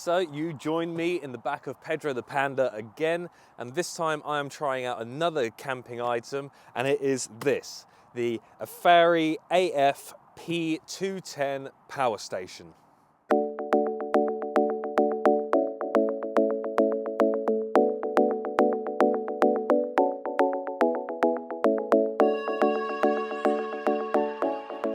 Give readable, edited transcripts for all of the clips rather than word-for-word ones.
So you join me in the back of Pedro the Panda again, and this time I am trying out another camping item, and it is this, the AFERY AF-P210 power station.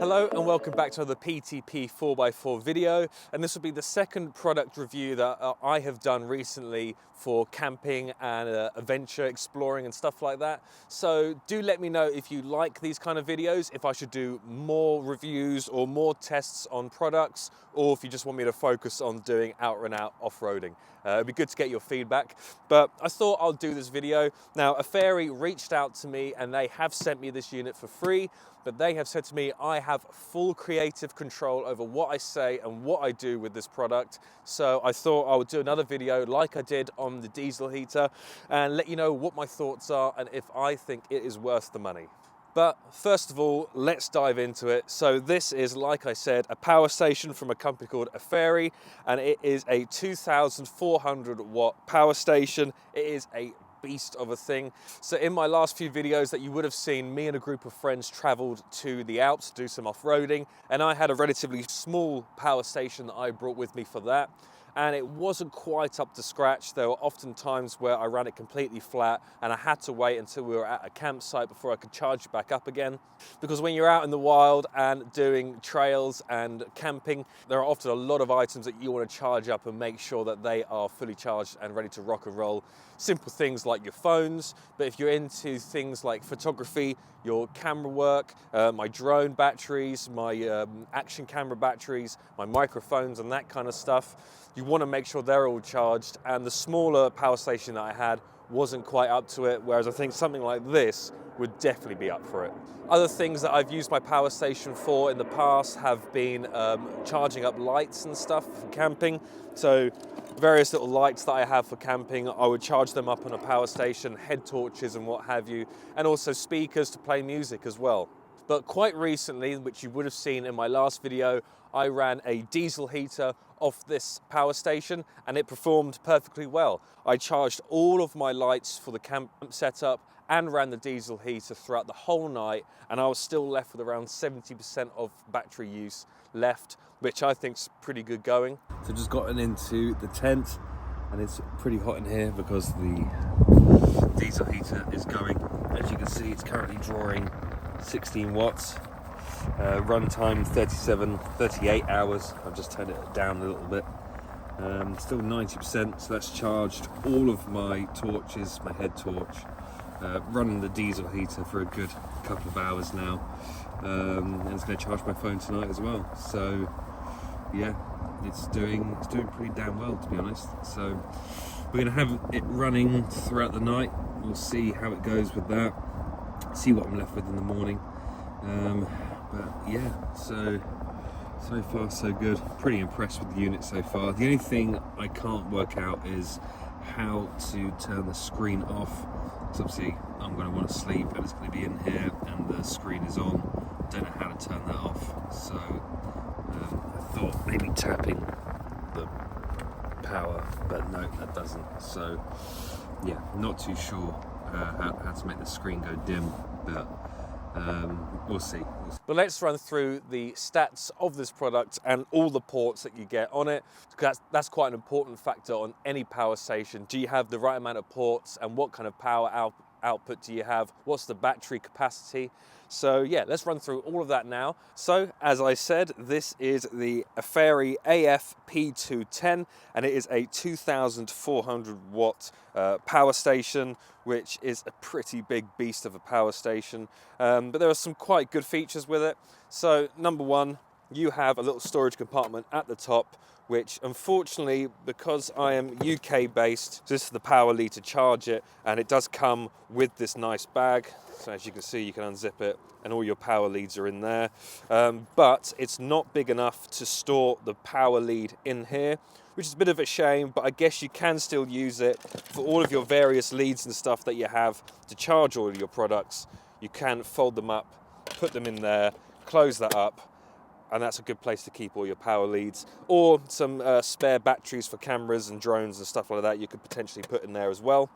Hello and welcome back to another PTP 4x4 video, and this will be the second product review that I have done recently for camping and adventure exploring and stuff like that. So do let me know if you like these kind of videos, if I should do more reviews or more tests on products, or if you just want me to focus on doing out and out off-roading. It'd be good to get your feedback, but I thought I'll do this video. Now, AFERY reached out to me and they have sent me this unit for free, but they have said to me I have full creative control over what I say and what I do with this product. So I thought I would do another video like I did on the diesel heater and let you know what my thoughts are and if I think it is worth the money. But first of all, let's dive into it. So this is, like I said, a power station from a company called AFERY, and it is a 2,400 watt power station. It is a beast of a thing. So in my last few videos that you would have seen, me and a group of friends traveled to the Alps to do some off-roading, and I had a relatively small power station that I brought with me for that. And it wasn't quite up to scratch. There were often times where I ran it completely flat and I had to wait until we were at a campsite before I could charge it back up again. Because when you're out in the wild and doing trails and camping, there are often a lot of items that you want to charge up and make sure that they are fully charged and ready to rock and roll. Simple things like your phones, but if you're into things like photography, your camera work, my drone batteries, my action camera batteries, my microphones and that kind of stuff, you want to make sure they're all charged, and the smaller power station that I had wasn't quite up to it, whereas I think something like this would definitely be up for it. Other things that I've used my power station for in the past have been charging up lights and stuff for camping. So various little lights that I have for camping, I would charge them up on a power station, head torches and what have you, and also speakers to play music as well. But quite recently, which you would have seen in my last video, I ran a diesel heater off this power station and it performed perfectly well. I charged all of my lights for the camp setup and ran the diesel heater throughout the whole night, and I was still left with around 70% of battery use left, which I think is pretty good going. So I've just gotten into the tent and it's pretty hot in here because the diesel heater is going. As you can see, it's currently drawing 16 watts. Run time 38 hours. I've just turned it down a little bit. Still 90%, so that's charged all of my torches, my head torch. Running the diesel heater for a good couple of hours now. And it's going to charge my phone tonight as well. So yeah, it's doing pretty damn well, to be honest. So we're going to have it running throughout the night. We'll see how it goes with that. See what I'm left with in the morning. But yeah, so far so good. Pretty impressed with the unit so far. The only thing I can't work out is how to turn the screen off. So obviously I'm going to want to sleep and it's going to be in here and the screen is on. Don't know how to turn that off. So I thought maybe tapping the power, but no, that doesn't. So yeah, not too sure how to make the screen go dim, but we'll see. But let's run through the stats of this product and all the ports that you get on it, because that's quite an important factor on any power station. Do you have the right amount of ports, and what kind of power output do you have? What's the battery capacity? So yeah, let's run through all of that now. So as I said, this is the AFERY AF-P210, and it is a 2,400 watt power station, which is a pretty big beast of a power station. But there are some quite good features with it. So number one, you have a little storage compartment at the top, which unfortunately, because I am UK based, this is the power lead to charge it, and it does come with this nice bag. So as you can see, you can unzip it and all your power leads are in there. But it's not big enough to store the power lead in here, which is a bit of a shame, but I guess you can still use it for all of your various leads and stuff that you have to charge all of your products. You can fold them up, put them in there, close that up, and that's a good place to keep all your power leads, or some spare batteries for cameras and drones and stuff like that you could potentially put in there as well.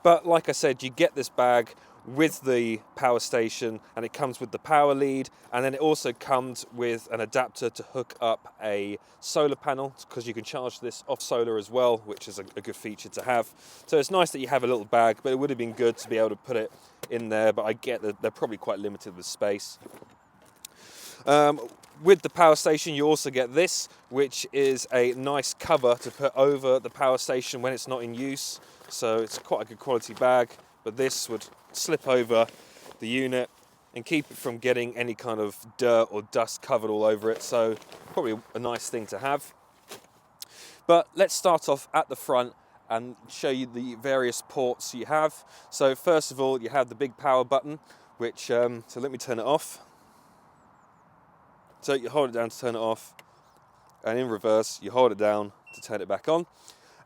But like I said, you get this bag with the power station, and it comes with the power lead, and then it also comes with an adapter to hook up a solar panel, because you can charge this off solar as well, which is a good feature to have. So it's nice that you have a little bag, but it would have been good to be able to put it in there, but I get that they're probably quite limited with space. With the power station, you also get this, which is a nice cover to put over the power station when it's not in use. So it's quite a good quality bag, but this would slip over the unit and keep it from getting any kind of dirt or dust covered all over it. So probably a nice thing to have. But let's start off at the front and show you the various ports you have. So first of all, you have the big power button, which, so let me turn it off. So you hold it down to turn it off, and in reverse, you hold it down to turn it back on.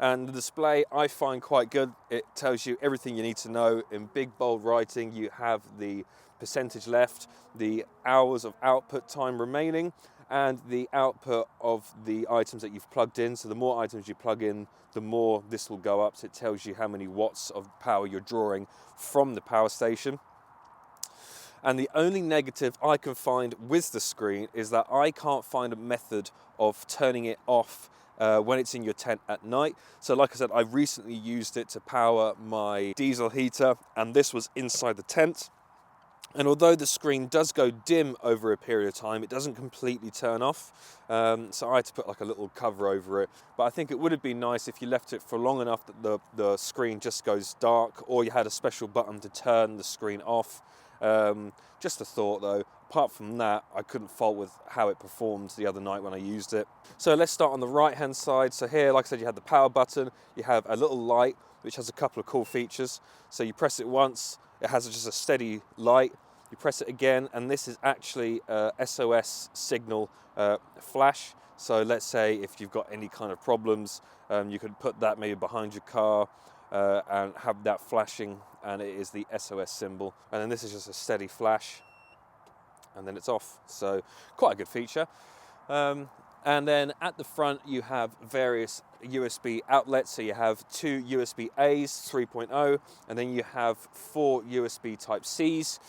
And the display I find quite good. It tells you everything you need to know in big bold writing. You have the percentage left, the hours of output time remaining, and the output of the items that you've plugged in. So the more items you plug in, the more this will go up. So it tells you how many watts of power you're drawing from the power station. And the only negative I can find with the screen is that I can't find a method of turning it off when it's in your tent at night. So like I said, I recently used it to power my diesel heater, and this was inside the tent. And although the screen does go dim over a period of time, it doesn't completely turn off. So I had to put like a little cover over it. But I think it would have been nice if you left it for long enough that the screen just goes dark, or you had a special button to turn the screen off. Just a thought though. Apart from that, I couldn't fault with how it performed the other night when I used it. So let's start on the right hand side. So here, like I said, you have the power button, you have a little light which has a couple of cool features. So you press it once, it has just a steady light. You press it again, and this is actually a SOS signal flash. So let's say if you've got any kind of problems, you could put that maybe behind your car and have that flashing, and it is the SOS symbol. And then this is just a steady flash, and then it's off. So quite a good feature. And then at the front you have various USB outlets. So you have two USB-A's 3.0, and then you have 4 USB Type-C's.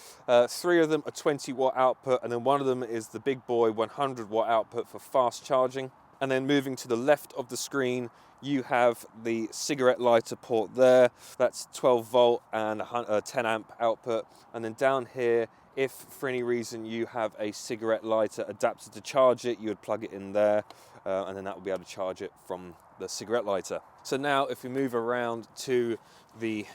3 of them are 20 watt output, and then one of them is the big boy 100 watt output for fast charging. And then moving to the left of the screen, you have the cigarette lighter port there. That's 12 volt and a 10 amp output. And then down here, if for any reason you have a cigarette lighter adapter to charge it, you would plug it in there, and then that will be able to charge it from the cigarette lighter. So now if we move around to the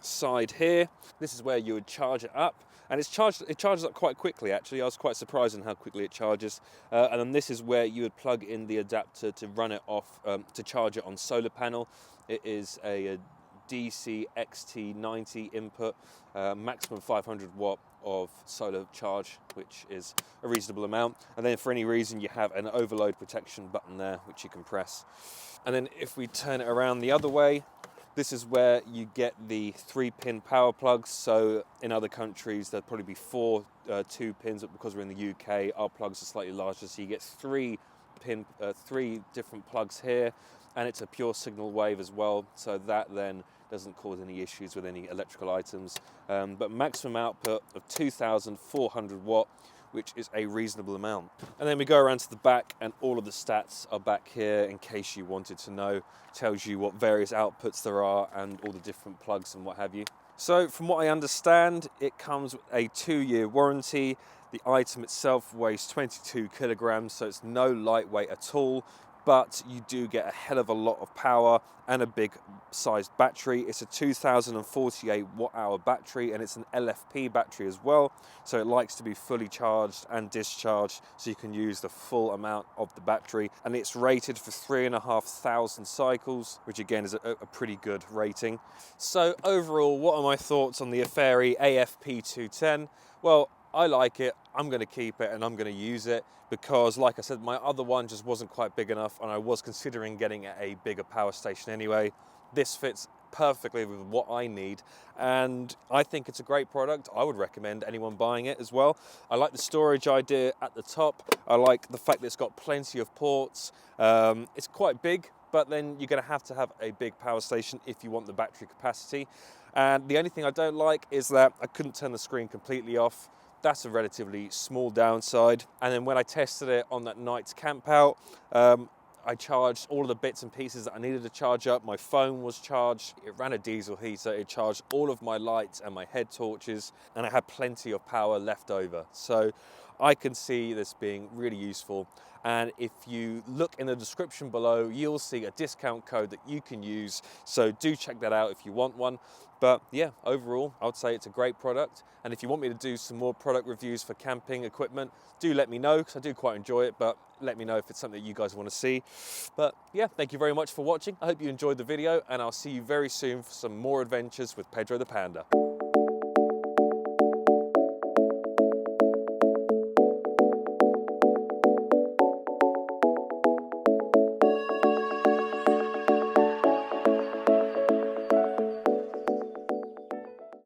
side here, this is where you would charge it up. And it charges up quite quickly actually. I was quite surprised in how quickly it charges. And then this is where you would plug in the adapter to run it off, to charge it on solar panel. It is a DC XT90 input, maximum 500 watt of solar charge, which is a reasonable amount. And then for any reason you have an overload protection button there, which you can press. And then if we turn it around the other way, this is where you get the 3-pin power plugs. So in other countries there'd probably be 4 2-pins, but because we're in the UK, our plugs are slightly larger, so you get 3 different plugs here, and it's a pure signal wave as well, so that then doesn't cause any issues with any electrical items. But maximum output of 2,400 watt, which is a reasonable amount. And then we go around to the back, and all of the stats are back here in case you wanted to know. Tells you what various outputs there are and all the different plugs and what have you. So from what I understand, it comes with a 2-year warranty. The item itself weighs 22 kilograms, so it's no lightweight at all, but you do get a hell of a lot of power and a big sized battery. It's a 2048 watt hour battery, and it's an LFP battery as well, so it likes to be fully charged and discharged, so you can use the full amount of the battery. And it's rated for 3,500 cycles, which again is a pretty good rating. So overall, what are my thoughts on the AFERY AF-P210? Well, I like it, I'm going to keep it, and I'm going to use it because, like I said, my other one just wasn't quite big enough, and I was considering getting a bigger power station anyway. This fits perfectly with what I need, and I think it's a great product. I would recommend anyone buying it as well. I like the storage idea at the top. I like the fact that it's got plenty of ports. It's quite big, but then you're going to have a big power station if you want the battery capacity. And the only thing I don't like is that I couldn't turn the screen completely off. That's a relatively small downside. And then when I tested it on that night's camp out, I charged all of the bits and pieces that I needed to charge up. My phone was charged, it ran a diesel heater, it charged all of my lights and my head torches, and I had plenty of power left over. So I can see this being really useful. And if you look in the description below, you'll see a discount code that you can use. So do check that out if you want one. But yeah, overall, I would say it's a great product. And if you want me to do some more product reviews for camping equipment, do let me know, because I do quite enjoy it, but let me know if it's something that you guys want to see. But yeah, thank you very much for watching. I hope you enjoyed the video, and I'll see you very soon for some more adventures with Pedro the Panda.